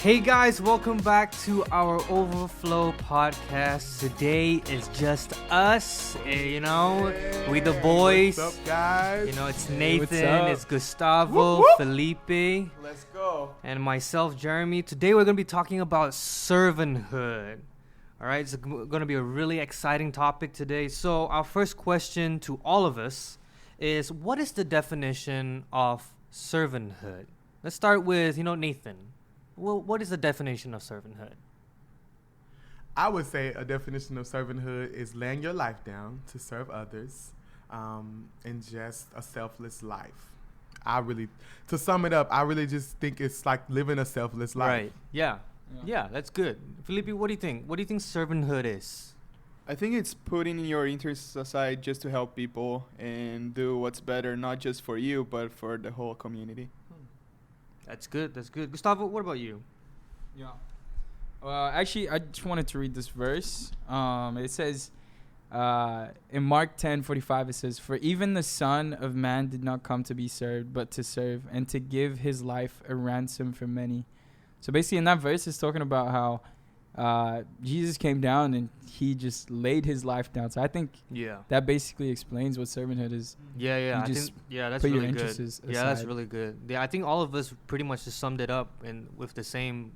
Hey guys, welcome back to our Overflow podcast. Today is just us, we the boys. What's up, guys? It's Hey, Nathan, what's it's Gustavo, Whoop, whoop. Felipe, Let's go. and myself, Jeremy. Today we're going to be talking about servanthood. All right, it's going to be a really exciting topic today. So our first question to all of us is, what is the definition of servanthood? Let's start with, Nathan. Well, what is the definition of servanthood? I would say a definition of servanthood is laying your life down to serve others in just a selfless life. To sum it up, I really just think it's like living a selfless life. Right. Yeah, that's good. Felipe, what do you think? What do you think servanthood is? I think it's putting your interests aside just to help people and do what's better, not just for you, but for the whole community. That's good. Gustavo, what about you? Yeah. Actually, I just wanted to read this verse. It says, in Mark 10:45, it says, "For even the Son of Man did not come to be served, but to serve, and to give his life a ransom for many." So basically, in that verse, it's talking about how Jesus came down and he just laid his life down. So I think that basically explains what servanthood is. Yeah. You just that's put your really interests good. aside. Yeah, that's really good. Yeah, I think all of us pretty much just summed it up and with the same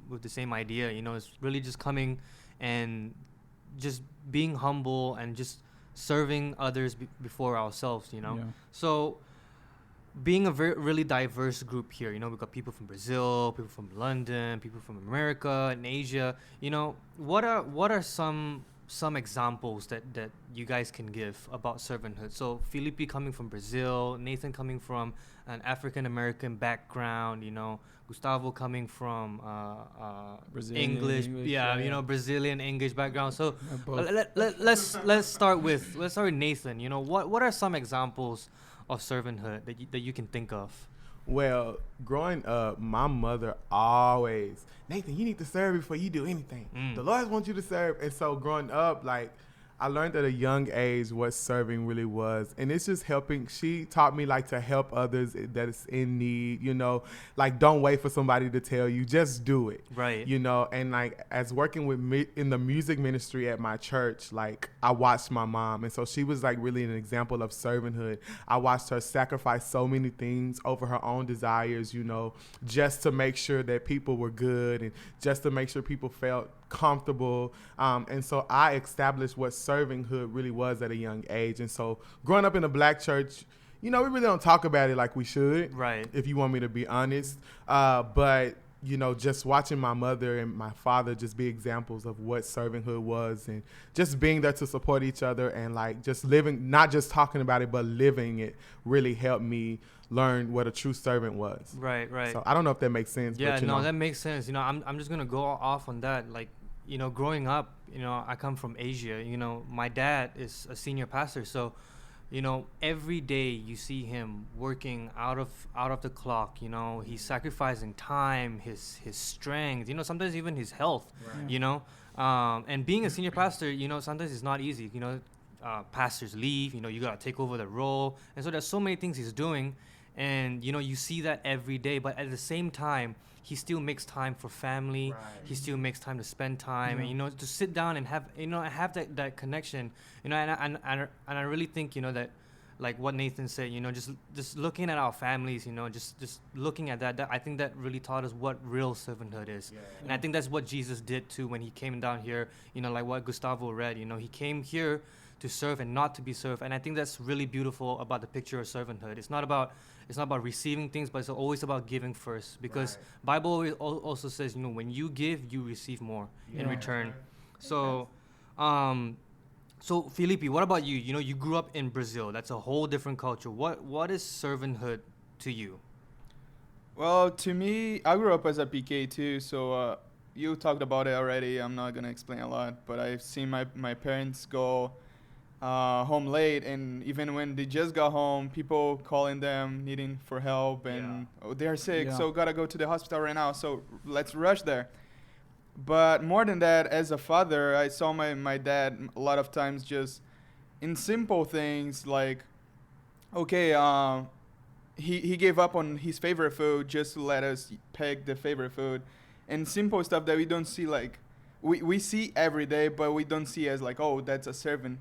idea. It's really just coming and just being humble and just serving others before ourselves. Yeah. So, being a really diverse group here, we've got people from Brazil, people from London, people from America and Asia. What are some examples that you guys can give about servanthood? So Felipe coming from Brazil, Nathan coming from an African American background, Gustavo coming from Brazilian English, Brazilian English background. So Both. let's start with Nathan. What are some examples of servanthood that you can think of? Well, growing up, my mother always, Nathan, you need to serve before you do anything. The Lord wants you to serve. And so growing up, I learned at a young age what serving really was. And it's just helping. She taught me to help others that is in need, don't wait for somebody to tell you, just do it. Right. And as working with me in the music ministry at my church, I watched my mom. And so she was really an example of servanthood. I watched her sacrifice so many things over her own desires, just to make sure that people were good and just to make sure people felt comfortable. And so I established what servanthood really was at a young age. And so growing up in a black church, we really don't talk about it like we should. Right. If you want me to be honest. But, just watching my mother and my father just be examples of what servanthood was and just being there to support each other and just living, not just talking about it, but living it really helped me learn what a true servant was. Right. So I don't know if that makes sense. Yeah, but, that makes sense. I'm just going to go off on that. Growing up, I come from Asia. My dad is a senior pastor. So, every day you see him working out of the clock. He's sacrificing time, his strength, sometimes even his health, Right. And being a senior pastor, sometimes it's not easy. Pastors leave, you got to take over the role. And so there's so many things he's doing. And, you see that every day. But at the same time, he still makes time for family. Right. He still makes time to spend time and, to sit down and have that connection, and I really think, that like what Nathan said, just looking at our families, just looking at that, I think that really taught us what real servanthood is. Yeah. And I think that's what Jesus did too when he came down here, like what Gustavo read, he came here to serve and not to be served. And I think that's really beautiful about the picture of servanthood. It's not about receiving things, but it's always about giving first, because Bible also says, when you give, you receive more in return. So, so Felipe, what about you? You grew up in Brazil. That's a whole different culture. What is servanthood to you? Well, to me, I grew up as a PK too, so you talked about it already. I'm not going to explain a lot, but I've seen my parents go home late, and even when they just got home, people calling them needing for help, and they're sick, so gotta go to the hospital right now, so let's rush there. But more than that, as a father, I saw my dad a lot of times just in simple things like, okay, he gave up on his favorite food just to let us pick the favorite food. and simple stuff that we don't see, like we see every day, but we don't see as like, oh, that's a servant.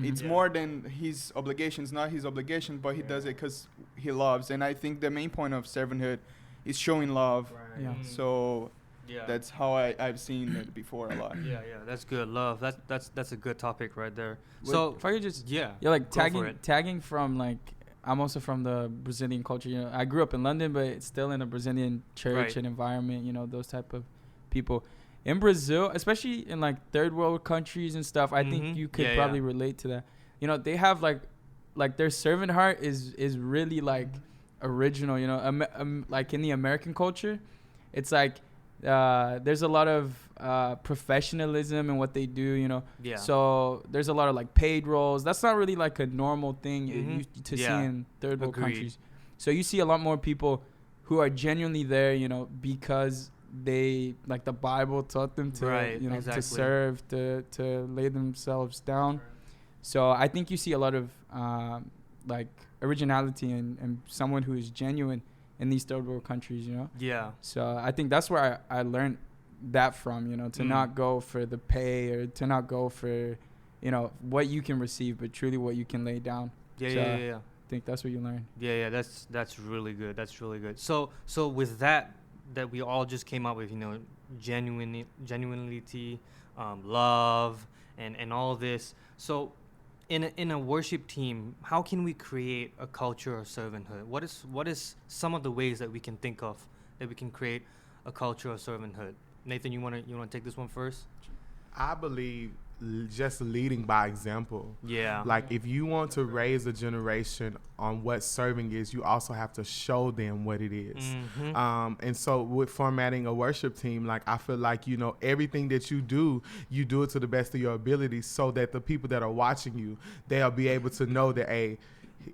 It's Mhm. more than his obligations, not his obligation, but he does it because he loves. And I think the main point of servanthood is showing love. Yeah. So Yeah. that's how I've seen it before a lot. Yeah, that's good. Love. That's a good topic right there. Wait, So if I could just yeah, like go for it. tagging from like, I'm also from the Brazilian culture. You know, I grew up in London, but it's still in a Brazilian church Right. and environment. You know, those type of people in Brazil, especially in like third world countries and stuff. I Mhm. think you could Yeah, probably yeah. relate to that. You know, they have like their servant heart is really like original. You know, like in the American culture, it's like there's a lot of professionalism in what they do. You know, Yeah. so there's a lot of like paid roles. That's not really like a normal thing to see Yeah. in third world Agreed. countries. So you see a lot more people who are genuinely there, you know, because they like the Bible taught them to, Right, you know, exactly. to serve, to lay themselves down. So I think you see a lot of like originality and someone who is genuine in these third world countries, you know. Yeah. So I think that's where I learned that from, you know, to not go for the pay or to not go for, you know, what you can receive, but truly what you can lay down. Yeah, So yeah. I think that's what you learn. Yeah, that's really good. That's really good. So with that we all just came up with, you know, genuinity, love, and all this. So in a worship team, how can we create a culture of servanthood? What is some of the ways that we can think of that we can create a culture of servanthood? Nathan, you wanna take this one first? I believe just leading by example. Yeah. Like if you want to raise a generation on what serving is, you also have to show them what it is. Mhm. And so with formatting a worship team, like I feel like, you know, everything that you do it to the best of your ability so that the people that are watching you, they'll be able to know that, hey,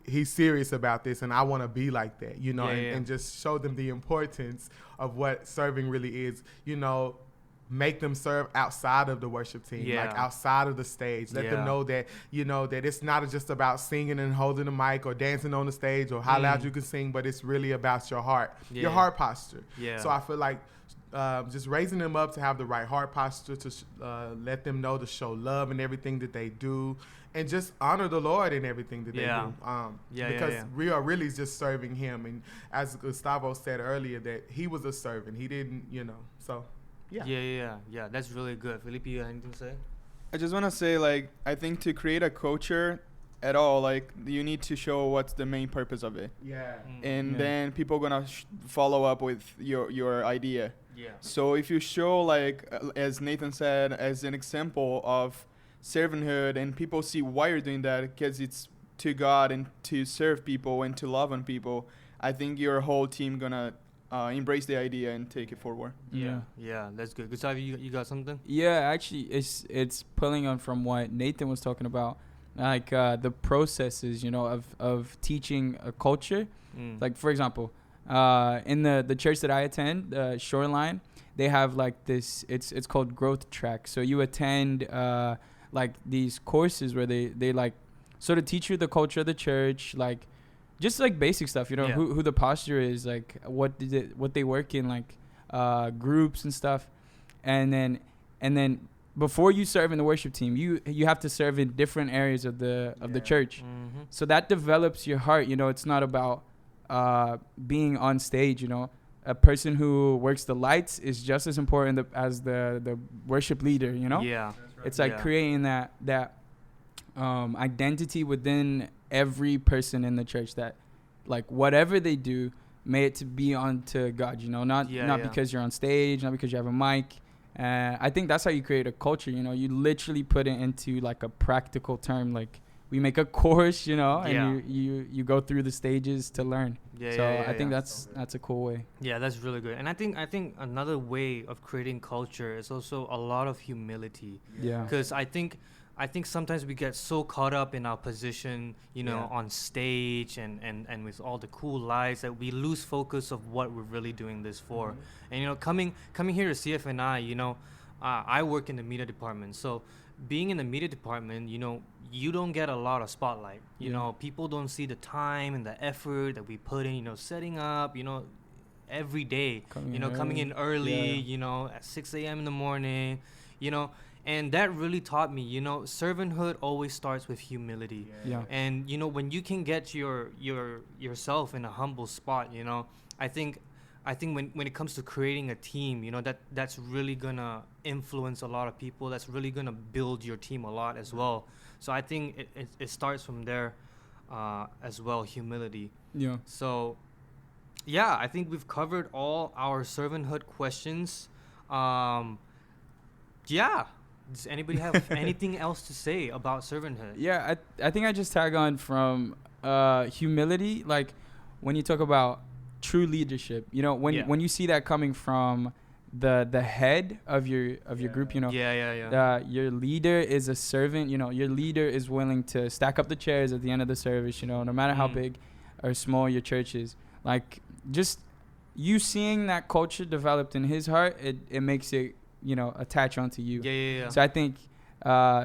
he's serious about this and I want to be like that, you know, Yeah. and just show them the importance of what serving really is, you know. Make them serve outside of the worship team, Yeah. like outside of the stage. Let Yeah. them know that, you know, that it's not just about singing and holding the mic or dancing on the stage or how loud you can sing, but it's really about your heart, Yeah. your heart posture. Yeah. So I feel like just raising them up to have the right heart posture, to let them know to show love in everything that they do, and just honor the Lord in everything that Yeah. they do. Yeah, Because yeah. we are really just serving Him. And as Gustavo said earlier, that He was a servant. He didn't, you know, so. Yeah. That's really good. Felipe, you have anything to say? I just want to say, like, I think to create a culture at all, like, you need to show what's the main purpose of it. Yeah. And Yeah. then people gonna follow up with your idea. Yeah. So if you show, like, as Nathan said, as an example of servanthood, and people see why you're doing that, because it's to God and to serve people and to love on people, I think your whole team gonna embrace the idea and take it forward. Yeah, that's good. Gustavo, you got something? Yeah, actually, it's pulling on from what Nathan was talking about, like the processes, you know, of teaching a culture. Like for example, in the church that I attend, Shoreline, they have like this. It's called Growth Track. So you attend like these courses where they like sort of teach you the culture of the church, like just like basic stuff, you know, Yeah. who the posture is, like what they work in, like groups and stuff, and then before you serve in the worship team, you have to serve in different areas of the church. Mm-hmm. So that develops your heart. You know, it's not about being on stage. You know, a person who works the lights is just as important as the worship leader. You know, Yeah. it's like Yeah. creating that identity within every person in the church, that like whatever they do, may it to be unto God, you know, not because you're on stage, not because you have a mic. I think that's how you create a culture, you know. You literally put it into like a practical term, like we make a course, you know, and you go through the stages to learn. I think that's a cool way. Yeah, that's really good. And I think another way of creating culture is also a lot of humility. Yeah. Because I think sometimes we get so caught up in our position, you know, on stage and with all the cool lights, that we lose focus of what we're really doing this for. And, you know, coming here to CFNI, you know, I work in the media department. So being in the media department, you know, you don't get a lot of spotlight. You know, people don't see the time and the effort that we put in, you know, setting up, you know, every day. Coming in early, at 6 a.m. in the morning, and that really taught me, servanthood always starts with humility. Yeah. And when you can get yourself in a humble spot, I think when it comes to creating a team, that's really gonna influence a lot of people. That's really gonna build your team a lot as well. So I think it starts from there as well, humility. Yeah. So yeah, I think we've covered all our servanthood questions. Yeah. Does anybody have anything else to say about servanthood? Yeah, I think I just tag on from humility. Like when you talk about true leadership, when you see that coming from the head of your group, your leader is a servant. Your leader is willing to stack up the chairs at the end of the service. No matter how big or small your church is. Like just you seeing that culture developed in his heart, it makes it attach onto you. Yeah. So I think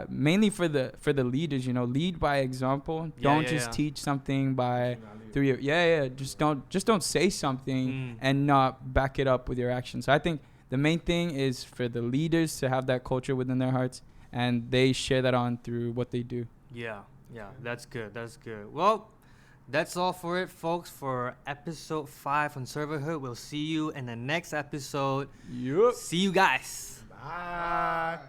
mainly for the leaders, lead by example. Don't just teach something through your just don't say something and not back it up with your actions. So I think the main thing is for the leaders to have that culture within their hearts, and they share that on through what they do. Yeah, that's good. Well, that's all for it, folks, for episode 5 on servanthood. We'll see you in the next episode. Yup. See you guys. Bye.